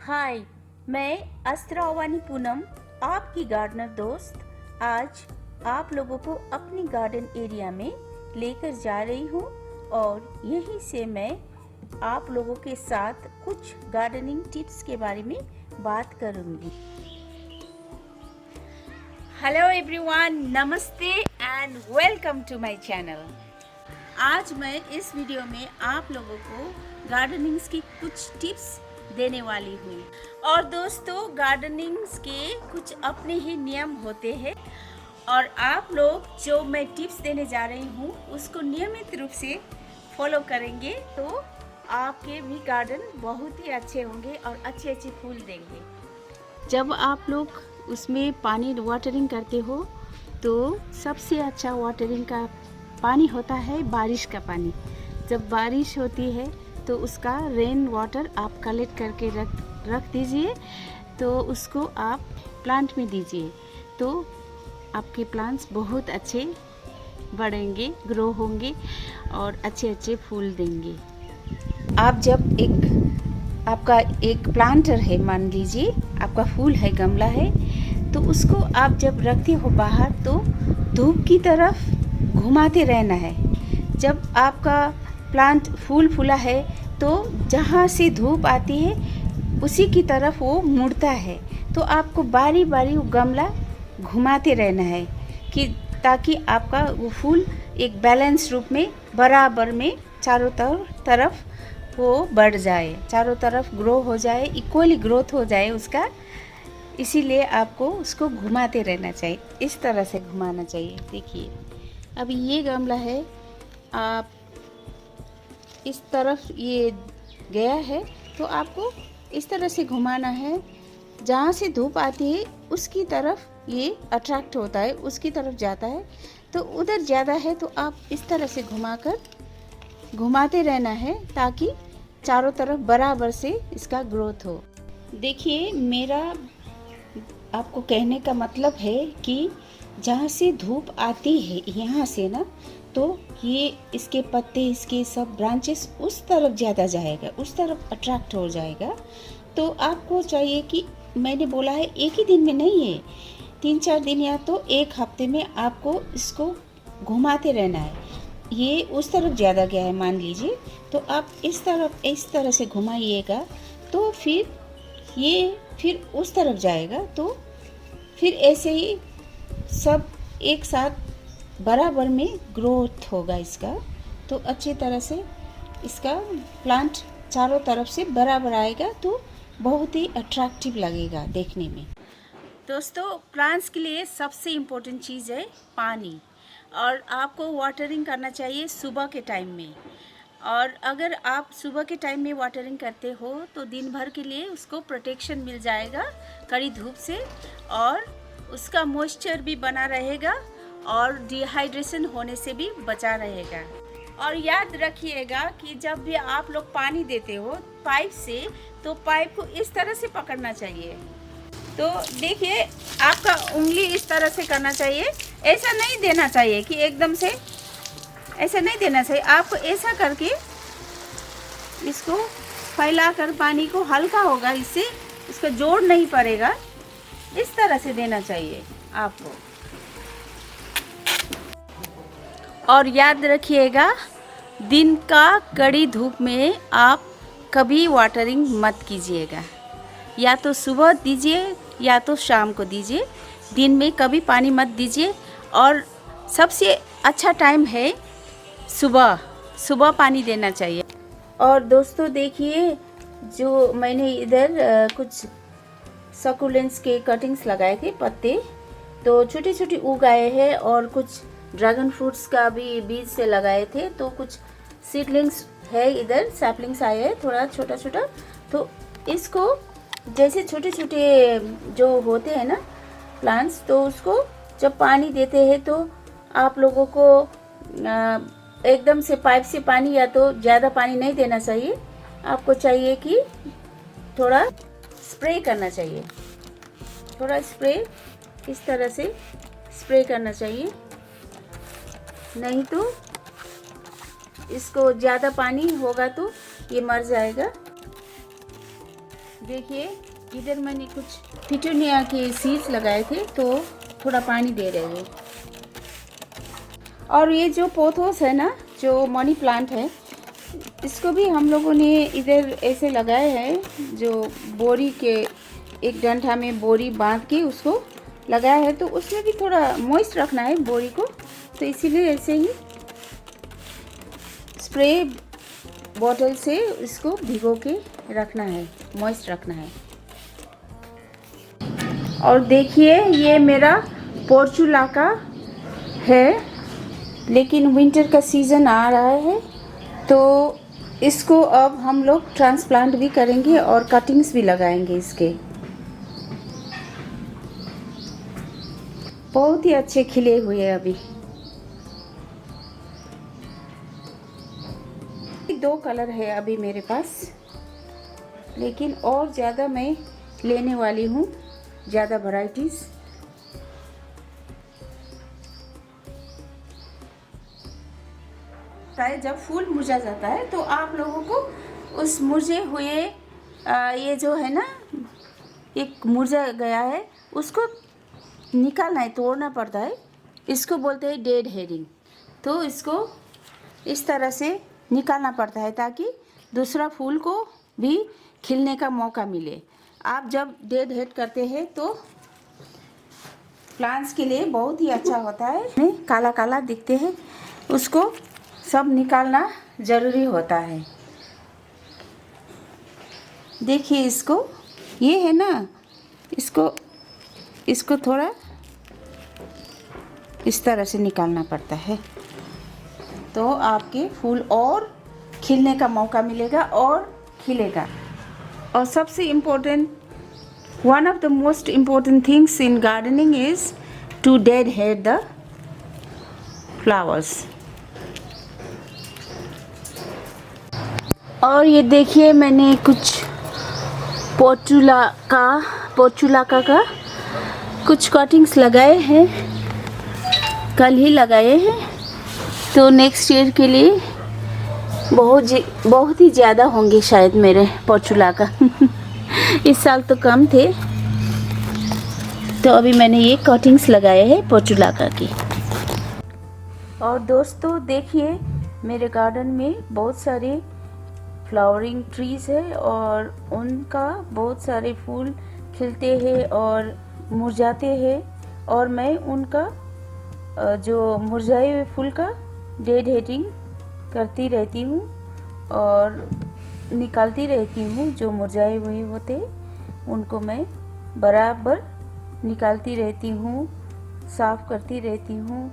हाय, मैं अस्त्रावानी पूनम, आपकी गार्डनर दोस्त, आज आप लोगों को अपनी गार्डन एरिया में लेकर जा रही हूँ और यहीं से मैं आप लोगों के साथ कुछ गार्डनिंग टिप्स के बारे में बात करूँगी। हेलो एवरीवन, नमस्ते and welcome to my channel. आज मैं इस वीडियो में आप लोगों को गार्डनिंग्स की कुछ टिप्स देने वाली हूँ। और दोस्तों, गार्डनिंग्स के कुछ अपने ही नियम होते हैं और आप लोग जो मैं टिप्स देने जा रही हूँ उसको नियमित रूप से फॉलो करेंगे तो आपके भी गार्डन बहुत ही अच्छे होंगे और अच्छे अच्छे फूल देंगे। जब आप लोग उसमें पानी वाटरिंग करते हो तो सबसे अच्छा वाटरिंग का पानी होता है बारिश का पानी। जब बारिश होती है तो उसका रेन वाटर आप कलेक्ट करके रख दीजिए, तो उसको आप प्लांट में दीजिए, तो आपके प्लांट्स बहुत अच्छे बढ़ेंगे, ग्रो होंगे और अच्छे अच्छे फूल देंगे। आप जब आपका एक प्लांटर है, मान लीजिए आपका फूल है, गमला है, तो उसको आप जब रखते हो बाहर तो धूप की तरफ घुमाते रहना है। जब आपका प्लांट फूल फूला है तो जहाँ से धूप आती है उसी की तरफ वो मुड़ता है, तो आपको बारी बारी वो गमला घुमाते रहना है कि ताकि आपका वो फूल एक बैलेंस रूप में बराबर में चारों तरफ वो बढ़ जाए, चारों तरफ ग्रो हो जाए, इक्वली ग्रोथ हो जाए उसका। इसीलिए आपको उसको घुमाते रहना चाहिए, इस तरह से घुमाना चाहिए। देखिए अब ये गमला है, आप इस तरफ ये गया है तो आपको इस तरह से घुमाना है, जहाँ से धूप आती है उसकी तरफ ये अट्रैक्ट होता है, उसकी तरफ जाता है। तो उधर ज़्यादा है तो आप इस तरह से घुमाते रहना है ताकि चारों तरफ बराबर से इसका ग्रोथ हो। देखिए, मेरा आपको कहने का मतलब है कि जहाँ से धूप आती है यहाँ से ना, तो ये इसके पत्ते, इसके सब ब्रांचेस उस तरफ ज़्यादा जाएगा, उस तरफ अट्रैक्ट हो जाएगा। तो आपको चाहिए कि मैंने बोला है एक ही दिन में नहीं है, 3-4 दिन या तो एक हफ्ते में आपको इसको घुमाते रहना है। ये उस तरफ ज़्यादा गया है मान लीजिए, तो आप इस तरह से घुमाइएगा, तो फिर उस तरफ जाएगा, तो फिर ऐसे ही सब एक साथ बराबर में ग्रोथ होगा इसका। तो अच्छी तरह से इसका प्लांट चारों तरफ से बराबर आएगा, तो बहुत ही अट्रैक्टिव लगेगा देखने में। दोस्तों, प्लांट्स के लिए सबसे इम्पोर्टेंट चीज़ है पानी, और आपको वाटरिंग करना चाहिए सुबह के टाइम में। और अगर आप सुबह के टाइम में वाटरिंग करते हो तो दिन भर के लिए उसको प्रोटेक्शन मिल जाएगा कड़ी धूप से, और उसका मॉइस्चर भी बना रहेगा और डिहाइड्रेशन होने से भी बचा रहेगा। और याद रखिएगा कि जब भी आप लोग पानी देते हो पाइप से, तो पाइप को इस तरह से पकड़ना चाहिए। तो देखिए, आपका उंगली इस तरह से करना चाहिए, ऐसा नहीं देना चाहिए कि एकदम से ऐसा नहीं देना चाहिए। आपको ऐसा करके इसको फैलाकर पानी को हल्का होगा, इससे इसका जोर नहीं पड़ेगा, इस तरह से देना चाहिए आपको। और याद रखिएगा, दिन का कड़ी धूप में आप कभी वाटरिंग मत कीजिएगा, या तो सुबह दीजिए या तो शाम को दीजिए, दिन में कभी पानी मत दीजिए। और सबसे अच्छा टाइम है सुबह पानी देना चाहिए। और दोस्तों देखिए, जो मैंने इधर कुछ सकुलेंट्स के कटिंग्स लगाए थे, पत्ते तो छोटे छोटे उग आए हैं, और कुछ ड्रैगन फ्रूट्स का भी बीज से लगाए थे, तो कुछ सीडलिंग्स है, इधर सैपलिंग्स आए हैं थोड़ा छोटा छोटा। तो इसको जैसे छोटे छोटे जो होते हैं ना प्लांट्स, तो उसको जब पानी देते हैं तो आप लोगों को एकदम से पाइप से पानी या तो ज़्यादा पानी नहीं देना चाहिए। आपको चाहिए कि थोड़ा स्प्रे करना चाहिए, थोड़ा स्प्रे इस तरह से स्प्रे करना चाहिए, नहीं तो इसको ज़्यादा पानी होगा तो ये मर जाएगा। देखिए इधर मैंने कुछ पिटूनिया के सीड्स लगाए थे तो थोड़ा पानी दे रहे हैं। और ये जो पोथोस है ना, जो मनी प्लांट है, इसको भी हम लोगों ने इधर ऐसे लगाए हैं, जो बोरी के एक डंठा में बोरी बांध के उसको लगाया है। तो उसमें भी थोड़ा मॉइस्ट रखना है बोरी को, तो इसीलिए ऐसे ही स्प्रे बॉटल से इसको भिगो के रखना है, मॉइस्ट रखना है। और देखिए ये मेरा पोर्चुलाका है, लेकिन विंटर का सीज़न आ रहा है तो इसको अब हम लोग ट्रांसप्लांट भी करेंगे और कटिंग्स भी लगाएंगे इसके। बहुत ही अच्छे खिले हुए हैं अभी। 2 कलर है अभी मेरे पास, लेकिन और ज़्यादा मैं लेने वाली हूँ, ज़्यादा वैरायटीज़। जब फूल मुरझा जाता है तो आप लोगों को उस मुरझे हुए ये जो है ना, एक मुरझा गया है, उसको निकालना है, तोड़ना पड़ता है। इसको बोलते हैं डेड हेडिंग। तो इसको इस तरह से निकालना पड़ता है ताकि दूसरा फूल को भी खिलने का मौका मिले। आप जब डेड हेड करते हैं तो प्लांट्स के लिए बहुत ही अच्छा होता है। काला काला दिखते हैं, उसको सब निकालना ज़रूरी होता है। देखिए इसको, ये है ना, इसको थोड़ा इस तरह से निकालना पड़ता है, तो आपके फूल और खिलने का मौका मिलेगा और खिलेगा। और सबसे important, one of the most important things in gardening is to dead head the flowers. और ये देखिए मैंने कुछ पोर्चुलाका का कुछ कटिंग्स लगाए हैं, कल ही लगाए हैं। तो नेक्स्ट ईयर के लिए बहुत ही ज़्यादा होंगे शायद मेरे पोर्चुलाका। इस साल तो कम थे, तो अभी मैंने ये कटिंग्स लगाए हैं पोर्चुलाका की। और दोस्तों देखिए मेरे गार्डन में बहुत सारे फ्लावरिंग ट्रीज़ है और उनका बहुत सारे फूल खिलते हैं और मुरझाते हैं, और मैं उनका जो मुरझाए हुए फूल का डेड हेडिंग करती रहती हूँ और निकालती रहती हूँ। जो मुरझाए हुए होते उनको मैं बराबर निकालती रहती हूँ, साफ़ करती रहती हूँ।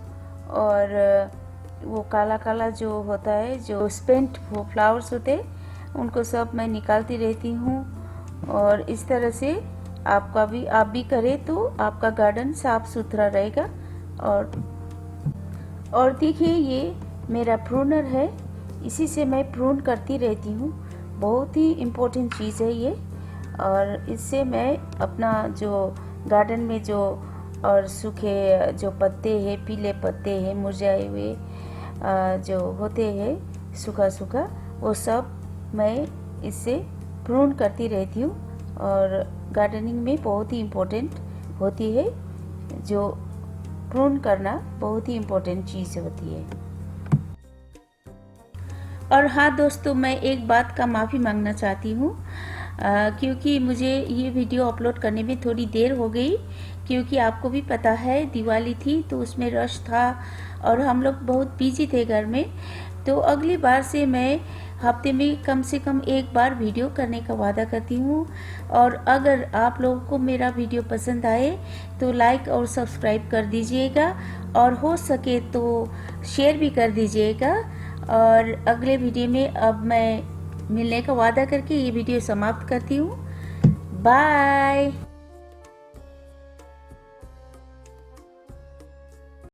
और वो काला काला जो होता है, जो स्पेंट वो फ्लावर्स होते, उनको सब मैं निकालती रहती हूँ। और इस तरह से आप भी करें तो आपका गार्डन साफ सुथरा रहेगा। और देखिए ये मेरा प्रूनर है, इसी से मैं प्रून करती रहती हूँ। बहुत ही इम्पोर्टेंट चीज़ है ये, और इससे मैं अपना जो गार्डन में जो और सूखे जो पत्ते हैं, पीले पत्ते हैं, मुरझाए हुए जो होते हैं सूखा सूखा, वो सब मैं इससे प्रून करती रहती हूँ। और गार्डनिंग में बहुत ही इम्पोर्टेंट होती है, जो प्रून करना बहुत ही इम्पोर्टेंट चीज़ होती है। और हाँ दोस्तों, मैं एक बात का माफ़ी मांगना चाहती हूँ, क्योंकि मुझे ये वीडियो अपलोड करने में थोड़ी देर हो गई, क्योंकि आपको भी पता है दिवाली थी तो उसमें रश था और हम लोग बहुत बिजी थे घर में। तो अगली बार से मैं हफ्ते में कम से कम एक बार वीडियो करने का वादा करती हूँ। और अगर आप लोगों को मेरा वीडियो पसंद आए तो लाइक और सब्सक्राइब कर दीजिएगा, और हो सके तो शेयर भी कर दीजिएगा। और अगले वीडियो में अब मैं मिलने का वादा करके ये वीडियो समाप्त करती हूँ। बाय।